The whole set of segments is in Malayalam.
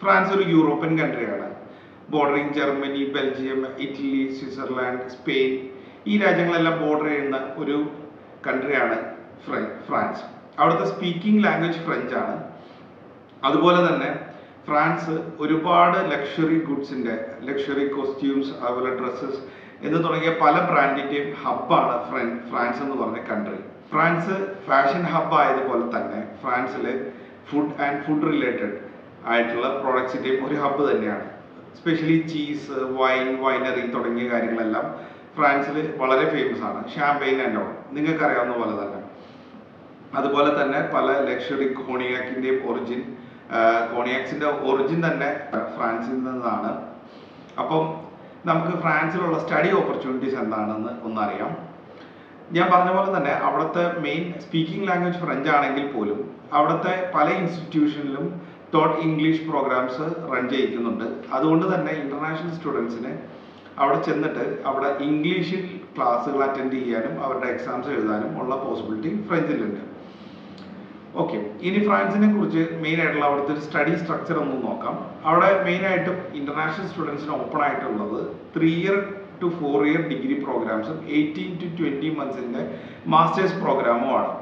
ഫ്രാൻസ് ഒരു യൂറോപ്യൻ കൺട്രിയാണ്. Bordering Germany, Belgium, Italy, Switzerland, Spain ഈ രാജ്യങ്ങളെല്ലാം ബോർഡർ ചെയ്യുന്ന ഒരു കൺട്രിയാണ് ഫ്രാൻസ്. അവിടുത്തെ സ്പീക്കിംഗ് ലാംഗ്വേജ് ഫ്രഞ്ച് ആണ്. അതുപോലെ തന്നെ ഫ്രാൻസ് ഒരുപാട് ലക്ഷറി ഗുഡ്സിൻ്റെ, ലക്ഷറി കോസ്റ്റ്യൂംസ്, അതുപോലെ ഡ്രസ്സസ് എന്ന് തുടങ്ങിയ പല ബ്രാൻഡിൻ്റെയും ഹബ്ബാണ് ഫ്രാൻസ് എന്ന് പറഞ്ഞ കൺട്രി. ഫ്രാൻസ് ഫാഷൻ ഹബ്ബ് ആയതുപോലെ തന്നെ ഫ്രാൻസിൽ ഫുഡ് റിലേറ്റഡ് ആയിട്ടുള്ള പ്രോഡക്ട്സിൻ്റെയും ഒരു ഹബ്ബ് തന്നെയാണ്. സ്പെഷ്യലി ചീസ്, വൈനറി തുടങ്ങിയ കാര്യങ്ങളെല്ലാം ഫ്രാൻസിൽ വളരെ ഫേമസ് ആണ്. ഷാമ്പെയിൻ ആൻഡ് ഓൾ നിങ്ങൾക്കറിയാവുന്ന പോലെ തന്നെ. അതുപോലെ തന്നെ പല ലക്ഷറി കോണിയാക്സിൻ്റെ ഒറിജിൻ തന്നെ ഫ്രാൻസിൽ നിന്നാണ്. അപ്പം നമുക്ക് ഫ്രാൻസിലുള്ള സ്റ്റഡി ഓപ്പർച്യൂണിറ്റീസ് എന്താണെന്ന് ഒന്നറിയാം. ഞാൻ പറഞ്ഞ പോലെ തന്നെ അവിടുത്തെ മെയിൻ സ്പീക്കിംഗ് ലാംഗ്വേജ് ഫ്രഞ്ച് ആണെങ്കിൽ പോലും അവിടുത്തെ പല ഇൻസ്റ്റിറ്റ്യൂഷനിലും ഇംഗ്ലീഷ് പ്രോഗ്രാംസ് റൺ ചെയ്യിക്കുന്നുണ്ട്. അതുകൊണ്ട് തന്നെ ഇന്റർനാഷണൽ സ്റ്റുഡൻസിന് അവിടെ ചെന്നിട്ട് അവിടെ ഇംഗ്ലീഷിൽ ക്ലാസ്സുകൾ അറ്റൻഡ് ചെയ്യാനും അവരുടെ എക്സാംസ് എഴുതാനും ഉള്ള പോസിബിലിറ്റി ഫ്രഞ്ചിലുണ്ട്. ഓക്കെ, ഇനി ഫ്രാൻസിനെ കുറിച്ച് മെയിൻ ആയിട്ടുള്ള അവിടുത്തെ ഒരു സ്റ്റഡി സ്ട്രക്ചർ ഒന്ന് നോക്കാം. അവിടെ മെയിനായിട്ടും ഇന്റർനാഷണൽ സ്റ്റുഡൻസിന് ഓപ്പൺ ആയിട്ടുള്ളത് 3 year to 4 year ഡിഗ്രി പ്രോഗ്രാംസും 18 to 20 months മാസ്റ്റേഴ്സ് പ്രോഗ്രാമും ആണ്.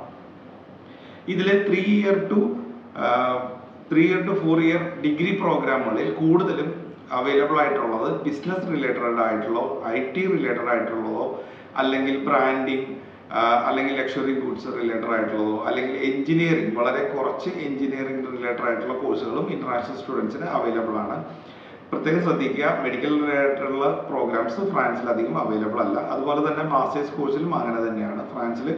ഇതിൽ 3 year to 4 year ഡിഗ്രി പ്രോഗ്രാമുകളിൽ കൂടുതലും അവൈലബിൾ ആയിട്ടുള്ളത് ബിസിനസ് റിലേറ്റഡ് ആയിട്ടുള്ളതോ IT റിലേറ്റഡ് ആയിട്ടുള്ളതോ അല്ലെങ്കിൽ ബ്രാൻഡിങ് അല്ലെങ്കിൽ ലക്ഷറി ഗുഡ്സ് റിലേറ്റഡ് ആയിട്ടുള്ളതോ അല്ലെങ്കിൽ എഞ്ചിനീയറിംഗ്, വളരെ കുറച്ച് എഞ്ചിനീയറിംഗ് റിലേറ്റഡ് ആയിട്ടുള്ള കോഴ്സുകളും ഇന്റർനാഷണൽ സ്റ്റുഡൻസിന് അവൈലബിൾ ആണ്. പ്രത്യേകം ശ്രദ്ധിക്കുക, മെഡിക്കൽ റിലേറ്റഡുള്ള പ്രോഗ്രാംസ് ഫ്രാൻസിൽ അധികം അവൈലബിൾ അല്ല. അതുപോലെ തന്നെ മാസ്റ്റേഴ്സ് കോഴ്സിലും അങ്ങനെ തന്നെയാണ്. ഫ്രാൻസിൽ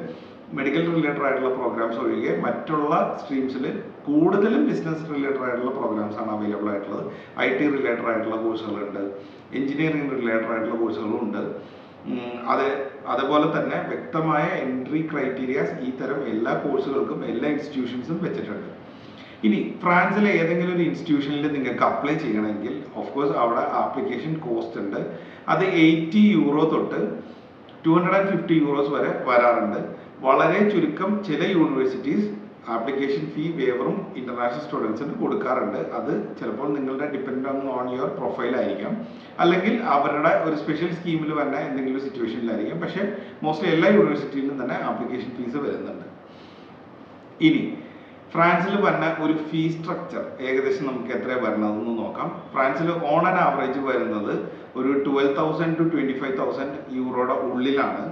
മെഡിക്കൽ റിലേറ്റഡ് ആയിട്ടുള്ള പ്രോഗ്രാംസ് ഒഴികെ മറ്റുള്ള സ്ട്രീംസിൽ കൂടുതലും ബിസിനസ് റിലേറ്റഡ് ആയിട്ടുള്ള പ്രോഗ്രാംസ് ആണ് അവൈലബിൾ ആയിട്ടുള്ളത്. IT റിലേറ്റഡ് ആയിട്ടുള്ള കോഴ്സുകളുണ്ട്, എഞ്ചിനീയറിംഗ് റിലേറ്റഡ് ആയിട്ടുള്ള കോഴ്സുകളും ഉണ്ട്. അതുപോലെ തന്നെ വ്യക്തമായ എൻട്രി ക്രൈറ്റീരിയാസ് ഈ തരം എല്ലാ കോഴ്സുകൾക്കും എല്ലാ ഇൻസ്റ്റിറ്റ്യൂഷൻസും വെച്ചിട്ടുണ്ട്. ഇനി ഫ്രാൻസിലെ ഏതെങ്കിലും ഒരു ഇൻസ്റ്റിറ്റ്യൂഷനിൽ നിങ്ങൾക്ക് അപ്ലൈ ചെയ്യണമെങ്കിൽ ഓഫ് കോഴ്സ് അവിടെ ആപ്ലിക്കേഷൻ കോസ്റ്റ് ഉണ്ട്. അത് €80 തൊട്ട് €250 വരെ വരാറുണ്ട്. വളരെ ചുരുക്കം ചില യൂണിവേഴ്സിറ്റീസ് ആപ്ലിക്കേഷൻ ഫീ വേവറും ഇന്റർനാഷണൽ സ്റ്റുഡൻസിന് കൊടുക്കാറുണ്ട്. അത് ചിലപ്പോൾ നിങ്ങളുടെ ഡിപ്പെൻഡ് ഓൺ യുവർ പ്രൊഫൈൽ ആയിരിക്കാം, അല്ലെങ്കിൽ അവരുടെ ഒരു സ്പെഷ്യൽ സ്കീമിൽ തന്നെ എന്തെങ്കിലും സിറ്റുവേഷനിലായിരിക്കും. പക്ഷേ മോസ്റ്റ്ലി എല്ലാ യൂണിവേഴ്സിറ്റിയിലും തന്നെ ആപ്ലിക്കേഷൻ ഫീസ് വരുന്നുണ്ട്. ഇനി ഫ്രാൻസിൽ വന്ന ഒരു ഫീ സ്ട്രക്ചർ ഏകദേശം നമുക്ക് എത്ര വരുന്നതെന്ന് നോക്കാം. ഫ്രാൻസിൽ ഓൺ ആൻ ആവറേജ് വരുന്നത് ഒരു 12,000 to 25,000 ഉള്ളിലാണ്.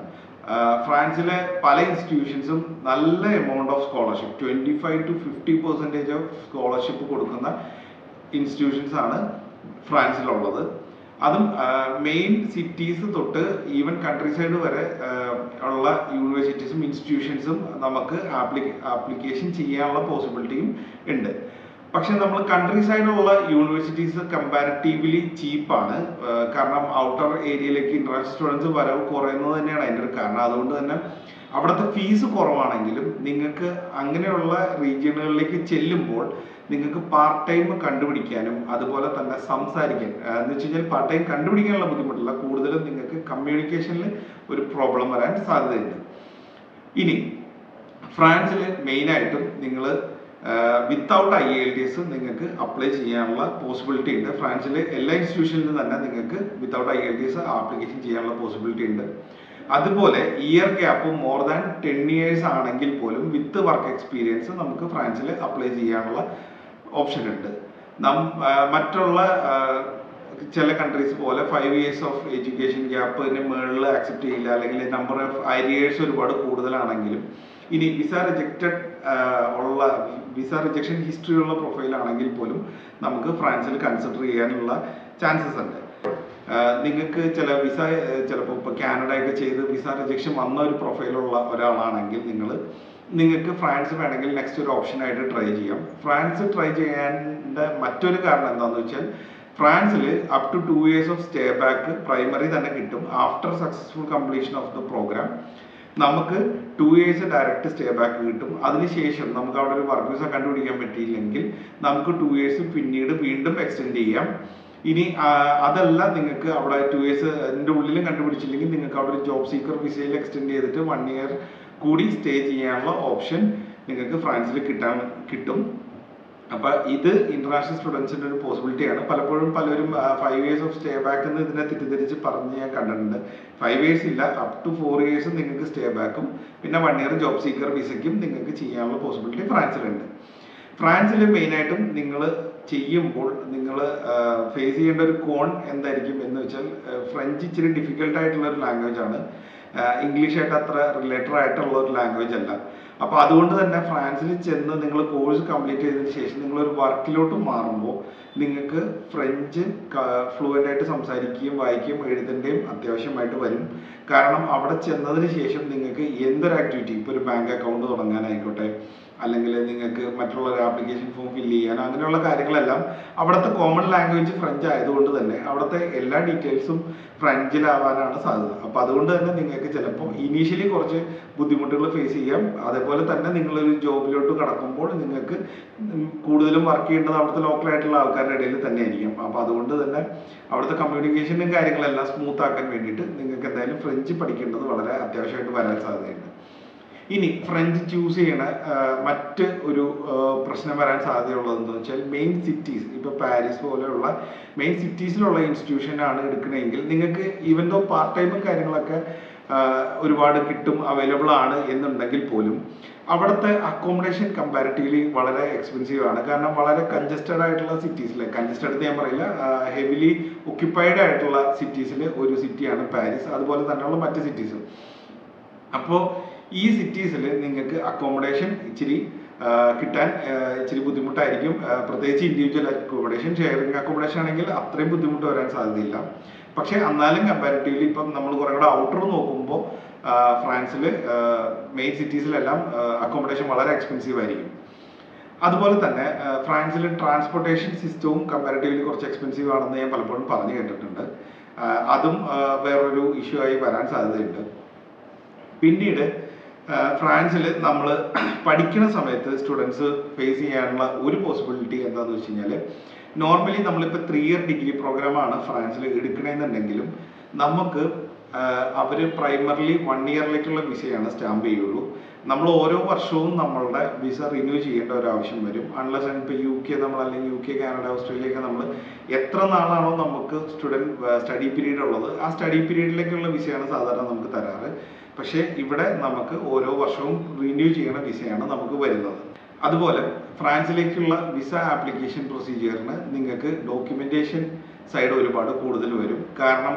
ഫ്രാൻസിലെ പല ഇൻസ്റ്റിറ്റ്യൂഷൻസും നല്ല amount of scholarship, 25 to 50% of scholarship കൊടുക്കുന്ന ഇൻസ്റ്റിറ്റ്യൂഷൻസ് ആണ് ഫ്രാൻസിലുള്ളത്. അതും മെയിൻ സിറ്റീസ് തൊട്ട് ഈവൻ കൺട്രി സൈഡ് വരെ ഉള്ള യൂണിവേഴ്സിറ്റീസും ഇൻസ്റ്റിറ്റ്യൂഷൻസും നമുക്ക് ആപ്ലിക്കേഷൻ ചെയ്യാനുള്ള പോസിബിലിറ്റിയും ഉണ്ട്. പക്ഷെ നമ്മൾ കൺട്രി സൈഡിലുള്ള യൂണിവേഴ്സിറ്റീസ് കമ്പാരിറ്റീവ്ലി ചീപ്പാണ്. കാരണം ഔട്ടർ ഏരിയയിലേക്ക് ഇന്റർനാഷണൽ സ്റ്റുഡൻസ് വരവ് കുറയുന്നത് തന്നെയാണ് അതിൻ്റെ ഒരു കാരണം. അതുകൊണ്ട് തന്നെ അവിടുത്തെ ഫീസ് കുറവാണെങ്കിലും നിങ്ങൾക്ക് അങ്ങനെയുള്ള റീജിയനുകളിലേക്ക് ചെല്ലുമ്പോൾ നിങ്ങൾക്ക് പാർട്ട് ടൈം കണ്ടുപിടിക്കാനും അതുപോലെ തന്നെ സംസാരിക്കാൻ എന്ന് വെച്ച് കഴിഞ്ഞാൽ പാർട്ട് ടൈം കണ്ടുപിടിക്കാനുള്ള ബുദ്ധിമുട്ടില്ല, കൂടുതലും നിങ്ങൾക്ക് കമ്മ്യൂണിക്കേഷനിൽ ഒരു പ്രോബ്ലം വരാൻ സാധ്യതയുണ്ട്. ഇനി ഫ്രാൻസിൽ മെയിനായിട്ടും നിങ്ങൾ വിത്തൗട്ട് IELTS നിങ്ങൾക്ക് അപ്ലൈ ചെയ്യാനുള്ള പോസിബിലിറ്റി ഉണ്ട്. ഫ്രാൻസിലെ എല്ലാ ഇൻസ്റ്റിറ്റ്യൂഷനിലും തന്നെ നിങ്ങൾക്ക് വിത്തൗട്ട് IELTS ആപ്ലിക്കേഷൻ ചെയ്യാനുള്ള പോസിബിലിറ്റി ഉണ്ട്. അതുപോലെ year gap more than 10 years ആണെങ്കിൽ പോലും വിത്ത് വർക്ക് എക്സ്പീരിയൻസ് നമുക്ക് ഫ്രാൻസിൽ അപ്ലൈ ചെയ്യാനുള്ള ഓപ്ഷൻ ഉണ്ട്. മറ്റുള്ള ചില കൺട്രീസ് പോലെ 5 years ഓഫ് എഡ്യൂക്കേഷൻ ഗ്യാപ്പിന് മുകളിൽ ആക്സെപ്റ്റ് ചെയ്യില്ല, അല്ലെങ്കിൽ നമ്പർ ഓഫ് അരിയേഴ്സ് ഒരുപാട് കൂടുതലാണെങ്കിലും ഇനി വിസ റിജക്ഷൻ ഹിസ്റ്ററി ഉള്ള പ്രൊഫൈൽ ആണെങ്കിൽ പോലും നമുക്ക് ഫ്രാൻസിൽ കൺസിഡർ ചെയ്യാനുള്ള ചാൻസസ് ഉണ്ട്. നിങ്ങൾക്ക് ചിലപ്പോൾ ഇപ്പോൾ കാനഡയൊക്കെ ചെയ്ത് വിസ റിജക്ഷൻ വന്ന ഒരു പ്രൊഫൈലുള്ള ഒരാളാണെങ്കിൽ നിങ്ങൾക്ക് ഫ്രാൻസ് വേണമെങ്കിൽ നെക്സ്റ്റ് ഒരു ഓപ്ഷനായിട്ട് ട്രൈ ചെയ്യാം. ഫ്രാൻസ് ട്രൈ ചെയ്യാൻ്റെ മറ്റൊരു കാരണം എന്താണെന്ന് വെച്ചാൽ ഫ്രാൻസിൽ up to 2 years of stay back primary തന്നെ കിട്ടും. After successful completion of the program നമുക്ക് 2 years ഡയറക്റ്റ് സ്റ്റേ ബാക്ക് കിട്ടും. അതിനുശേഷം നമുക്ക് അവിടെ ഒരു വർക്ക് വിസ കണ്ടുപിടിക്കാൻ പറ്റിയില്ലെങ്കിൽ നമുക്ക് 2 years പിന്നീട് വീണ്ടും എക്സ്റ്റെൻഡ് ചെയ്യാം. ഇനി അതല്ല, നിങ്ങൾക്ക് അവിടെ 2 years ഉള്ളിലും കണ്ടുപിടിച്ചില്ലെങ്കിൽ നിങ്ങൾക്ക് അവിടെ ഒരു ജോബ് സീക്കർ വിസയിൽ എക്സ്റ്റെൻഡ് ചെയ്തിട്ട് 1 year കൂടി സ്റ്റേ ചെയ്യാനുള്ള ഓപ്ഷൻ നിങ്ങൾക്ക് ഫ്രാൻസിൽ കിട്ടും. അപ്പോൾ ഇത് ഇന്റർനാഷണൽ സ്റ്റുഡൻസിൻ്റെ ഒരു പോസിബിലിറ്റിയാണ്. പലപ്പോഴും പലരും 5 years ഓഫ് സ്റ്റേ ബാക്ക് എന്ന് ഇതിനെ തെറ്റിദ്ധരിച്ച് പറഞ്ഞ് ഞാൻ കണ്ടിട്ടുണ്ട്. 5 years ഇല്ല, അപ് ടു 4 years നിങ്ങൾക്ക് സ്റ്റേ ബാക്കും പിന്നെ 1 year ജോബ് സീക്കർ വിസയ്ക്കും നിങ്ങൾക്ക് ചെയ്യാനുള്ള പോസിബിലിറ്റി ഫ്രാൻസിലുണ്ട്. ഫ്രാൻസിൽ മെയിനായിട്ടും നിങ്ങൾ ചെയ്യുമ്പോൾ നിങ്ങൾ ഫേസ് ചെയ്യേണ്ട ഒരു കോൺ എന്തായിരിക്കും എന്ന് വെച്ചാൽ, ഫ്രഞ്ച് ഇച്ചിരി ഡിഫിക്കൽട്ട് ആയിട്ടുള്ള ഒരു ലാംഗ്വേജ് ആണ്. ഇംഗ്ലീഷായിട്ട് അത്ര റിലേറ്റഡ് ആയിട്ടുള്ള ഒരു ലാംഗ്വേജ് അല്ല. അപ്പോൾ അതുകൊണ്ട് തന്നെ ഫ്രാൻസിൽ ചെന്ന് നിങ്ങൾ കോഴ്സ് കംപ്ലീറ്റ് ചെയ്തതിന് ശേഷം നിങ്ങളൊരു വർക്കിലോട്ട് മാറുമ്പോൾ നിങ്ങൾക്ക് ഫ്രഞ്ച് ഫ്ലുവൻ്റ് ആയിട്ട് സംസാരിക്കുകയും വായിക്കുകയും എഴുതേണ്ടയും അത്യാവശ്യമായിട്ട് വരും. കാരണം അവിടെ ചെന്നതിന് ശേഷം നിങ്ങൾക്ക് എന്തൊരു ആക്ടിവിറ്റി, ഇപ്പോൾ ഒരു ബാങ്ക് അക്കൗണ്ട് തുടങ്ങാനായിക്കോട്ടെ, അല്ലെങ്കിൽ നിങ്ങൾക്ക് മറ്റുള്ള ഒരു ആപ്ലിക്കേഷൻ ഫോം ഫില്ല് ചെയ്യാൻ, അങ്ങനെയുള്ള കാര്യങ്ങളെല്ലാം അവിടുത്തെ കോമൺ ലാംഗ്വേജ് ഫ്രഞ്ച് ആയതുകൊണ്ട് തന്നെ അവിടുത്തെ എല്ലാ ഡീറ്റെയിൽസും ഫ്രഞ്ചിലാവാനാണ് സാധ്യത. അപ്പോൾ അതുകൊണ്ട് തന്നെ നിങ്ങൾക്ക് ചിലപ്പോൾ ഇനീഷ്യലി കുറച്ച് ബുദ്ധിമുട്ടുകൾ ഫേസ് ചെയ്യാം. അതേപോലെ തന്നെ നിങ്ങളൊരു ജോബിലോട്ട് കടക്കുമ്പോൾ നിങ്ങൾക്ക് കൂടുതലും വർക്ക് ചെയ്യേണ്ടത് അവിടുത്തെ ലോക്കലായിട്ടുള്ള ആൾക്കാരുടെ ഇടയിൽ തന്നെ ആയിരിക്കും. അപ്പോൾ അതുകൊണ്ട് തന്നെ അവിടുത്തെ കമ്മ്യൂണിക്കേഷനും കാര്യങ്ങളെല്ലാം സ്മൂത്ത് ആക്കാൻ വേണ്ടിയിട്ട് നിങ്ങൾക്ക് എന്തായാലും ഫ്രഞ്ച് പഠിക്കേണ്ടത് വളരെ അത്യാവശ്യമായിട്ട് വരാൻ സാധ്യതയുണ്ട്. ഇനി ഫ്രഞ്ച് ചൂസ് ചെയ്യണ മറ്റ് ഒരു പ്രശ്നം വരാൻ സാധ്യതയുള്ളതെന്ന് വെച്ചാൽ, മെയിൻ സിറ്റീസ്, ഇപ്പോൾ പാരീസ് പോലെയുള്ള മെയിൻ സിറ്റീസിലുള്ള ഇൻസ്റ്റിറ്റ്യൂഷനാണ് എടുക്കണമെങ്കിൽ നിങ്ങൾക്ക് ഈവൻ ദോ പാർട്ട് ടൈമും കാര്യങ്ങളൊക്കെ ഒരുപാട് കിട്ടും, അവൈലബിൾ ആണ് എന്നുണ്ടെങ്കിൽ പോലും അവിടുത്തെ അക്കോമഡേഷൻ കമ്പാരിറ്റീവ്ലി വളരെ എക്സ്പെൻസീവ് ആണ്. കാരണം വളരെ കൺജസ്റ്റഡ് ആയിട്ടുള്ള സിറ്റീസിൽ, കൺജസ്റ്റഡ് എന്ന് ഞാൻ പറയില്ല, ഹെവിലി ഒക്യുപ്പൈഡ് ആയിട്ടുള്ള സിറ്റീസിൽ ഒരു സിറ്റിയാണ് പാരീസ്, അതുപോലെ തന്നെയുള്ള മറ്റ് സിറ്റീസും. അപ്പോൾ ഈ സിറ്റീസിൽ നിങ്ങൾക്ക് അക്കോമഡേഷൻ ഇച്ചിരി കിട്ടാൻ ഇച്ചിരി ബുദ്ധിമുട്ടായിരിക്കും. പ്രത്യേകിച്ച് ഇൻഡിവിജ്വൽ അക്കോമഡേഷൻ, ഷെയറിംഗ് അക്കോമഡേഷൻ ആണെങ്കിൽ അത്രയും ബുദ്ധിമുട്ട് വരാൻ സാധ്യതയില്ല. പക്ഷേ എന്നാലും കമ്പാരിറ്റീവ്ലി ഇപ്പം നമ്മൾ കുറേ കൂടെ ഔട്ടർ നോക്കുമ്പോൾ ഫ്രാൻസിൽ മെയിൻ സിറ്റീസിലെല്ലാം അക്കോമഡേഷൻ വളരെ എക്സ്പെൻസീവ് ആയിരിക്കും. അതുപോലെ തന്നെ ഫ്രാൻസിൽ ട്രാൻസ്പോർട്ടേഷൻ സിസ്റ്റവും കമ്പാരിറ്റീവ്ലി കുറച്ച് എക്സ്പെൻസീവ് ആണെന്ന് ഞാൻ പലപ്പോഴും പറഞ്ഞു കേട്ടിട്ടുണ്ട്. അതും വേറൊരു ഇഷ്യൂ ആയി വരാൻ സാധ്യതയുണ്ട്. പിന്നീട് ഫ്രാൻസിൽ നമ്മൾ പഠിക്കുന്ന സമയത്ത് സ്റ്റുഡൻസ് ഫേസ് ചെയ്യാനുള്ള ഒരു പോസിബിലിറ്റി എന്താണെന്ന് വെച്ച് കഴിഞ്ഞാൽ, നോർമലി നമ്മളിപ്പോൾ 3 year ഡിഗ്രി പ്രോഗ്രാമാണ് ഫ്രാൻസിൽ എടുക്കണമെന്നുണ്ടെങ്കിലും നമുക്ക് അവർ പ്രൈമറിലി 1 yearലേക്കുള്ള വിസയാണ് സ്റ്റാമ്പ് ചെയ്യുള്ളൂ. നമ്മൾ ഓരോ വർഷവും നമ്മളുടെ വിസ റിന്യൂ ചെയ്യേണ്ട ഒരു ആവശ്യം വരും. അൺലെസ് ഇപ്പോൾ UK നമ്മൾ, അല്ലെങ്കിൽ UK, കാനഡ, ഓസ്ട്രേലിയ നമ്മൾ എത്ര നാളാണോ നമുക്ക് സ്റ്റഡി പീരീഡ് ഉള്ളത്, ആ സ്റ്റഡി പീരീഡിലേക്കുള്ള വിസയാണ് സാധാരണ നമുക്ക് തരാറ്. പക്ഷേ ഇവിടെ നമുക്ക് ഓരോ വർഷവും റിന്യൂ ചെയ്യുന്ന വിസയാണ് നമുക്ക് വരുന്നത്. അതുപോലെ ഫ്രാൻസിലേക്കുള്ള വിസ ആപ്ലിക്കേഷൻ പ്രൊസീജിയറിന് നിങ്ങൾക്ക് ഡോക്യുമെൻറ്റേഷൻ സൈഡ് ഒരുപാട് കൂടുതൽ വരും. കാരണം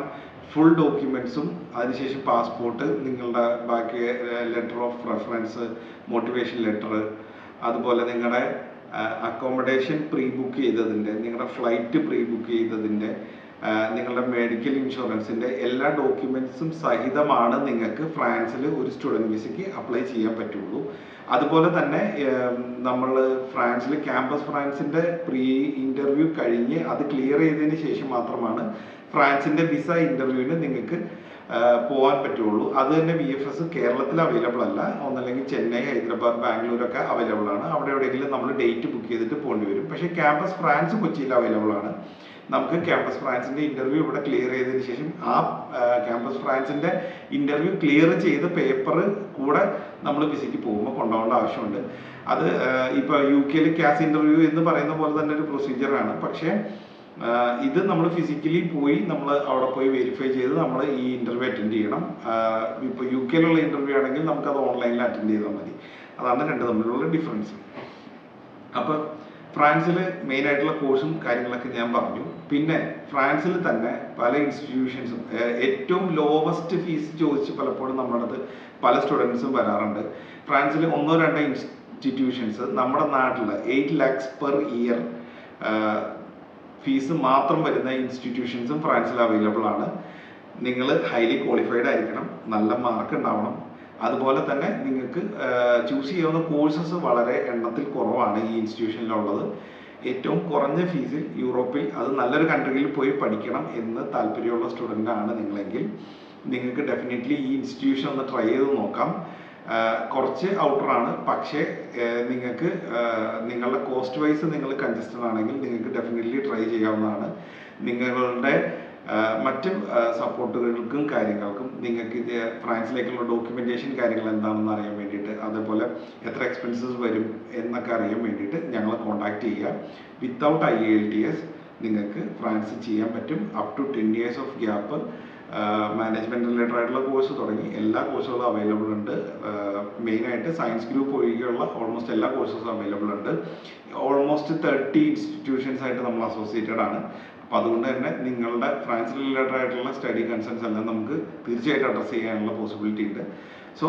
ഫുൾ ഡോക്യുമെൻറ്റ്സും അതിനുശേഷം പാസ്പോർട്ട്, നിങ്ങളുടെ ബാക്കി letter of reference, motivation letter, അതുപോലെ നിങ്ങളുടെ അക്കോമഡേഷൻ പ്രീ ബുക്ക് ചെയ്തതിൻ്റെ, നിങ്ങളുടെ ഫ്ലൈറ്റ് പ്രീ ബുക്ക് ചെയ്തതിൻ്റെ, നിങ്ങളുടെ മെഡിക്കൽ ഇൻഷുറൻസിൻ്റെ എല്ലാ ഡോക്യുമെൻറ്റ്സും സഹിതമാണ് നിങ്ങൾക്ക് ഫ്രാൻസിൽ ഒരു സ്റ്റുഡൻറ്റ് വിസയ്ക്ക് അപ്ലൈ ചെയ്യാൻ പറ്റുള്ളൂ. അതുപോലെ തന്നെ നമ്മൾ ഫ്രാൻസിൽ ക്യാമ്പസ് ഫ്രാൻസിൻ്റെ പ്രീ ഇൻ്റർവ്യൂ കഴിഞ്ഞ് അത് ക്ലിയർ ചെയ്തതിന് ശേഷം മാത്രമാണ് ഫ്രാൻസിൻ്റെ വിസ ഇൻ്റർവ്യൂവിന് നിങ്ങൾക്ക് പോകാൻ പറ്റുള്ളൂ. അത് തന്നെ VFS കേരളത്തിൽ അവൈലബിൾ അല്ല, ഒന്നല്ലെങ്കിൽ ചെന്നൈ, ഹൈദരാബാദ്, ബാംഗ്ലൂരൊക്കെ അവൈലബിൾ ആണ്. അവിടെ എവിടെയെങ്കിലും നമ്മൾ ഡേറ്റ് ബുക്ക് ചെയ്തിട്ട് പോകേണ്ടി വരും. പക്ഷേ ക്യാമ്പസ് ഫ്രാൻസ് കൊച്ചിയിൽ അവൈലബിൾ ആണ്. നമുക്ക് ക്യാമ്പസ് ഫ്രാൻസിൻ്റെ ഇൻ്റർവ്യൂ ഇവിടെ ക്ലിയർ ചെയ്തതിന് ശേഷം ആ ക്യാമ്പസ് ഫ്രാൻസിൻ്റെ ഇൻ്റർവ്യൂ ക്ലിയർ ചെയ്ത പേപ്പർ കൂടെ നമ്മൾ വിസയ്ക്ക് പോകുമ്പോൾ കൊണ്ടുപോകേണ്ട ആവശ്യമുണ്ട്. അത് ഇപ്പോൾ UK ക്യാസ് ഇൻ്റർവ്യൂ എന്ന് പറയുന്ന പോലെ തന്നെ ഒരു പ്രൊസീജിയറാണ്. പക്ഷേ ഇത് നമ്മൾ ഫിസിക്കലി പോയി നമ്മൾ അവിടെ പോയി വെരിഫൈ ചെയ്ത് നമ്മൾ ഈ ഇൻ്റർവ്യൂ അറ്റൻഡ് ചെയ്യണം. ഇപ്പോൾ UK ഇൻ്റർവ്യൂ ആണെങ്കിൽ നമുക്കത് ഓൺലൈനിൽ അറ്റൻഡ് ചെയ്താൽ മതി. അതാണ് രണ്ട് തമ്മിലുള്ള ഡിഫറൻസ്. അപ്പോൾ ഫ്രാൻസിൽ മെയിൻ ആയിട്ടുള്ള കോഴ്സും കാര്യങ്ങളൊക്കെ ഞാൻ പറഞ്ഞു. പിന്നെ ഫ്രാൻസിൽ തന്നെ പല ഇൻസ്റ്റിറ്റ്യൂഷൻസും ഏറ്റവും ലോവസ്റ്റ് ഫീസ് ചോദിച്ച് പലപ്പോഴും നമ്മുടെ അടുത്ത് പല സ്റ്റുഡൻസും വരാറുണ്ട്. ഫ്രാൻസിൽ 1-2 ഇൻസ്റ്റിറ്റ്യൂഷൻസ് നമ്മുടെ നാട്ടിൽ 8 lakhs per year ഫീസ് മാത്രം വരുന്ന ഇൻസ്റ്റിറ്റ്യൂഷൻസും ഫ്രാൻസിൽ അവൈലബിൾ ആണ്. നിങ്ങൾ ഹൈലി ക്വാളിഫൈഡ് ആയിരിക്കണം, നല്ല മാർക്ക് ഉണ്ടാവണം. അതുപോലെ തന്നെ നിങ്ങൾക്ക് ചൂസ് ചെയ്യാവുന്ന കോഴ്സസ് വളരെ എണ്ണത്തിൽ കുറവാണ് ഈ ഇൻസ്റ്റിറ്റ്യൂഷനിലുള്ളത്. ഏറ്റവും കുറഞ്ഞ ഫീസിൽ യൂറോപ്പിൽ, അത് നല്ലൊരു കൺട്രിയിൽ പോയി പഠിക്കണം എന്ന് താല്പര്യമുള്ള സ്റ്റുഡൻ്റ് ആണ് നിങ്ങളെങ്കിൽ നിങ്ങൾക്ക് ഡെഫിനറ്റ്ലി ഈ ഇൻസ്റ്റിറ്റ്യൂഷൻ ഒന്ന് ട്രൈ ചെയ്ത് നോക്കാം. കുറച്ച് ഔട്ടറാണ്, പക്ഷേ നിങ്ങൾക്ക് നിങ്ങളുടെ കോസ്റ്റ് വൈസ് നിങ്ങൾ കൺജസ്റ്റഡ് ആണെങ്കിൽ നിങ്ങൾക്ക് ഡെഫിനറ്റ്ലി ട്രൈ ചെയ്യാവുന്നതാണ്. നിങ്ങളുടെ മറ്റ് സപ്പോർട്ടുകൾക്കും കാര്യങ്ങൾക്കും നിങ്ങൾക്ക് ഇത് ഫ്രാൻസിലേക്കുള്ള ഡോക്യുമെൻറ്റേഷൻ കാര്യങ്ങൾ എന്താണെന്ന് അറിയാൻ വേണ്ടിയിട്ട്, അതേപോലെ എത്ര എക്സ്പെൻസസ് വരും എന്നൊക്കെ അറിയാൻ വേണ്ടിയിട്ട് ഞങ്ങളെ കോൺടാക്ട് ചെയ്യുക. വിത്തൗട്ട് IELTS നിങ്ങൾക്ക് ഫ്രാൻസിൽ ചെയ്യാൻ പറ്റും. Up to 10 years of gap management related ആയിട്ടുള്ള കോഴ്സ് തുടങ്ങി എല്ലാ കോഴ്സുകളും അവൈലബിൾ ഉണ്ട്. മെയിനായിട്ട് സയൻസ് ഗ്രൂപ്പ് ഒഴികെയുള്ള ഓൾമോസ്റ്റ് എല്ലാ കോഴ്സസും അവൈലബിൾ ഉണ്ട്. ഓൾമോസ്റ്റ് 30 ഇൻസ്റ്റിറ്റ്യൂഷൻസ് ആയിട്ട് നമ്മൾ അസോസിയേറ്റഡ് ആണ്. അപ്പോൾ അതുകൊണ്ട് തന്നെ നിങ്ങളുടെ ഫ്രാൻസ് റിലേറ്റഡ് ആയിട്ടുള്ള സ്റ്റഡി കൺസേൺസ് എല്ലാം നമുക്ക് തീർച്ചയായിട്ടും അഡ്രസ്സ് ചെയ്യാനുള്ള പോസിബിലിറ്റി ഉണ്ട്. So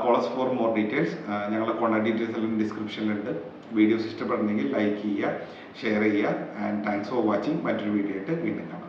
callus for more details. ഞങ്ങളുടെ കോൺടാക്ട് ഡീറ്റെയിൽസ് എല്ലാം ഡിസ്ക്രിപ്ഷനിലുണ്ട്. വീഡിയോസ് ഇഷ്ടപ്പെടുന്നെങ്കിൽ ലൈക്ക് ചെയ്യുക, ഷെയർ ചെയ്യുക. And thanks for watching. മറ്റൊരു വീഡിയോ ആയിട്ട് വീണ്ടും കാണാം.